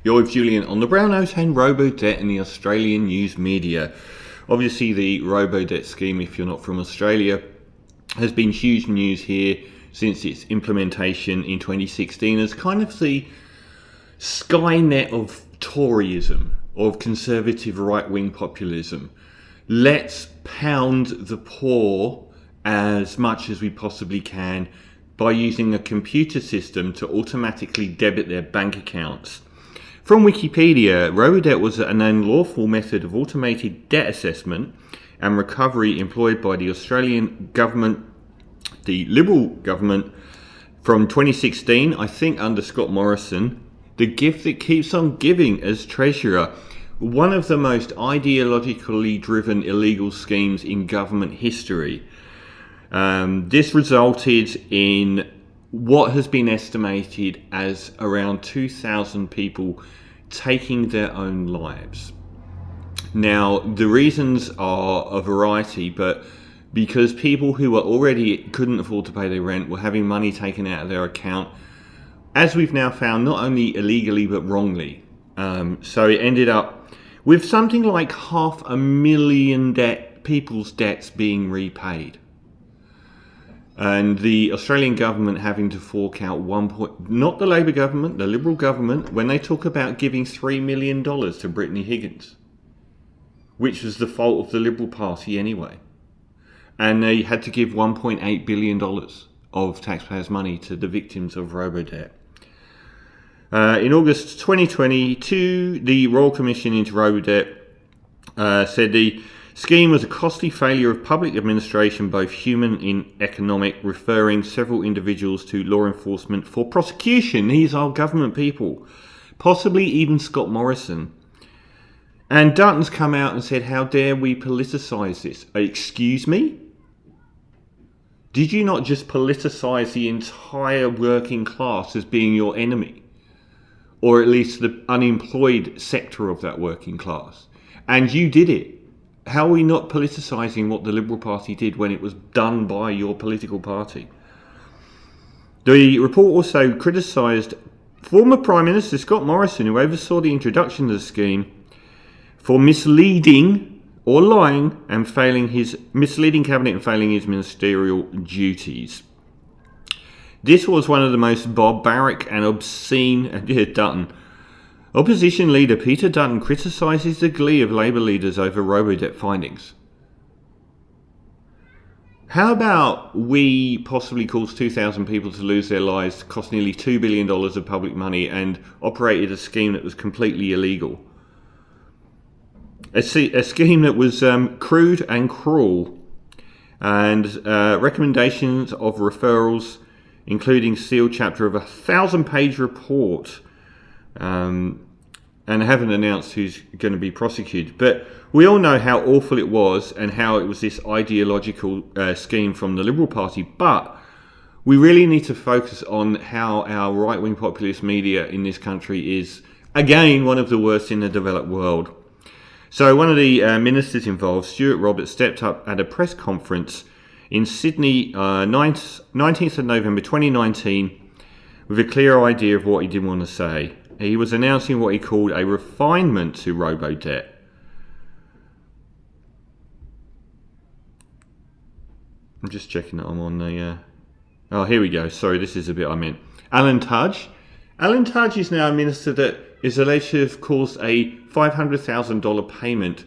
You're with Julian on the Brown Nose and Robodebt in the Australian news media. Obviously, the Robodebt scheme, if you're not from Australia, has been huge news here since its implementation in 2016 as kind of the Skynet of Toryism, of conservative right-wing populism. Let's pound the poor as much as we possibly can by using a computer system to automatically debit their bank accounts. From Wikipedia, Robodebt was an unlawful method of automated debt assessment and recovery employed by the Australian government, the Liberal government, from 2016, I think under Scott Morrison, the gift that keeps on giving as Treasurer. One of the most ideologically driven illegal schemes in government history. This resulted in what has been estimated as around 2,000 people taking their own lives. Now, the reasons are a variety, but because people who were already couldn't afford to pay their rent were having money taken out of their account, as we've now found, not only illegally but wrongly. So it ended up with something like 500,000 people's debts being repaid. And the Australian government having to fork out not the Labor government, the Liberal government, when they talk about giving $3 million to Brittany Higgins, which was the fault of the Liberal Party anyway. And they had to give $1.8 billion of taxpayers' money to the victims of Robodebt. In August 2022, the Royal Commission into Robodebt said the scheme was a costly failure of public administration, both human and economic, referring several individuals to law enforcement for prosecution. These are government people, possibly even Scott Morrison. And Dutton's come out and said, how dare we politicise this? Excuse me? Did you not just politicise the entire working class as being your enemy? Or at least the unemployed sector of that working class? And you did it. How are we not politicising what the Liberal Party did when it was done by your political party? The report also criticised former Prime Minister Scott Morrison, who oversaw the introduction of the scheme, for misleading or lying and misleading cabinet and failing his ministerial duties. This was one of the most barbaric and obscene. Dutton. Opposition leader Peter Dutton criticises the glee of Labour leaders over Robodebt findings. How about we possibly cause 2,000 people to lose their lives, cost nearly $2 billion of public money, and operated a scheme that was completely illegal? A scheme that was crude and cruel, and recommendations of referrals, including sealed chapter of a 1,000-page report, and haven't announced who's going to be prosecuted. But we all know how awful it was and how it was this ideological scheme from the Liberal Party. But we really need to focus on how our right-wing populist media in this country is, again, one of the worst in the developed world. So one of the ministers involved, Stuart Roberts, stepped up at a press conference in Sydney, 19th of November 2019, with a clear idea of what he did want to say. He was announcing what he called a refinement to Robodebt. I'm just checking that I'm on the... Oh, here we go. Sorry, this is the bit I meant. Alan Tudge. Alan Tudge is now a minister that is alleged to have caused a $500,000 payment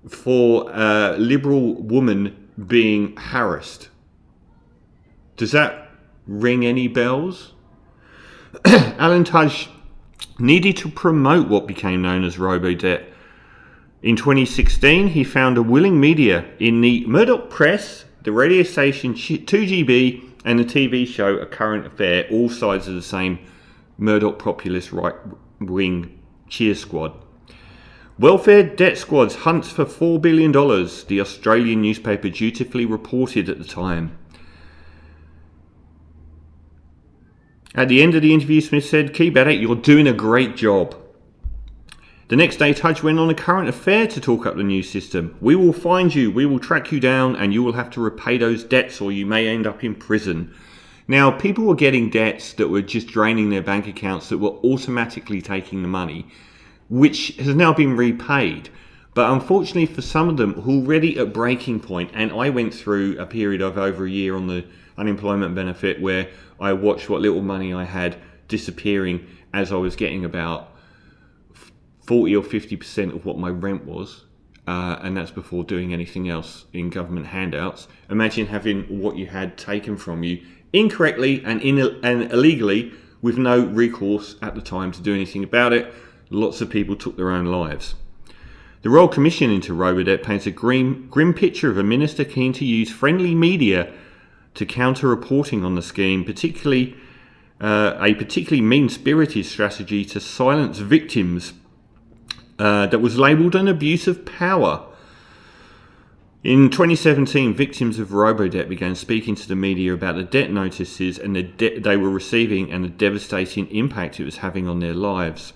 for a Liberal woman being harassed. Does that ring any bells? Alan Tudge needed to promote what became known as Robodebt. In 2016, he found a willing media in the Murdoch Press, the radio station 2GB, and the TV show A Current Affair, all sides of the same Murdoch populist right-wing cheer squad. Welfare debt squads hunts for $4 billion, the Australian newspaper dutifully reported at the time. At the end of the interview, Smith said, "Keep at it, you're doing a great job." The next day, Tudge went on A Current Affair to talk up the new system. "We will find you, we will track you down, and you will have to repay those debts or you may end up in prison." Now, people were getting debts that were just draining their bank accounts that were automatically taking the money, which has now been repaid. But unfortunately for some of them, already at breaking point, and I went through a period of over a year on the unemployment benefit where I watched what little money I had disappearing as I was getting about 40 or 50% of what my rent was. And that's before doing anything else in government handouts. Imagine having what you had taken from you incorrectly and illegally with no recourse at the time to do anything about it. Lots of people took their own lives. The Royal Commission into Robodebt paints a grim picture of a minister keen to use friendly media to counter reporting on the scheme, particularly a particularly mean-spirited strategy to silence victims that was labelled an abuse of power. In 2017, victims of Robodebt began speaking to the media about the debt notices and the debt they were receiving and the devastating impact it was having on their lives.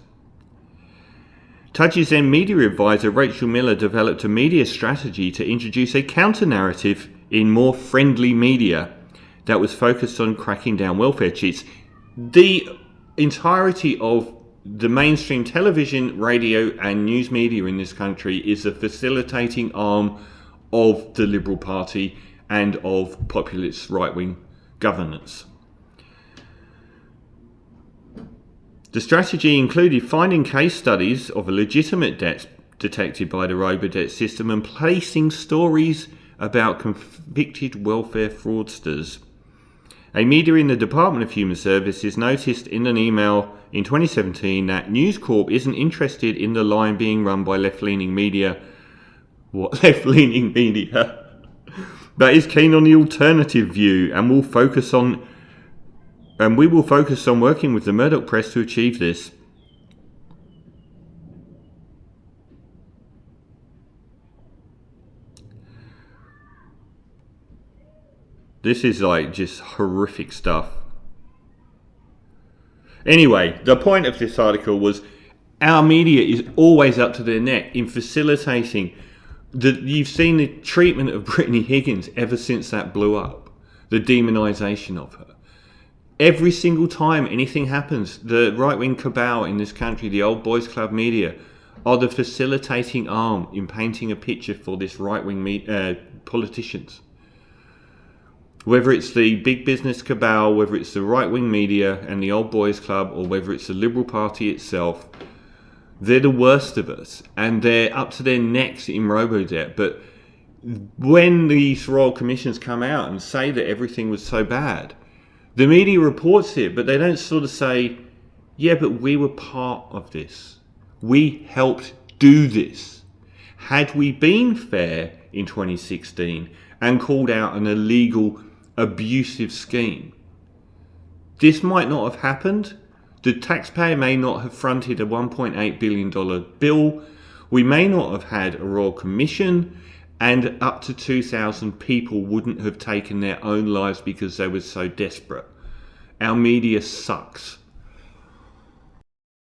Tudge's then media advisor Rachel Miller developed a media strategy to introduce a counter-narrative in more friendly media that was focused on cracking down welfare cheats. The entirety of the mainstream television, radio and news media in this country is a facilitating arm of the Liberal Party and of populist right-wing governance. The strategy included finding case studies of legitimate debts detected by the Robodebt system and placing stories about convicted welfare fraudsters. A media in the Department of Human Services noticed in an email in 2017 that News Corp isn't interested in the line being run by left-leaning media. What left-leaning media? But is keen on the alternative view and we will focus on working with the Murdoch press to achieve this. This is like just horrific stuff. Anyway, the point of this article was our media is always up to their neck in facilitating you've seen the treatment of Brittany Higgins ever since that blew up, the demonisation of her. Every single time anything happens, the right-wing cabal in this country, the old boys club media, are the facilitating arm in painting a picture for this right-wing politicians. Whether it's the big business cabal, whether it's the right-wing media and the old boys club, or whether it's the Liberal Party itself, they're the worst of us, and they're up to their necks in Robodebt. But when these royal commissions come out and say that everything was so bad, the media reports it, but they don't sort of say, yeah, but we were part of this. We helped do this. Had we been fair in 2016 and called out an illegal, abusive scheme, this might not have happened. The taxpayer may not have fronted a $1.8 billion bill. We may not have had a royal commission, and up to 2,000 people wouldn't have taken their own lives because they were so desperate. Our media sucks.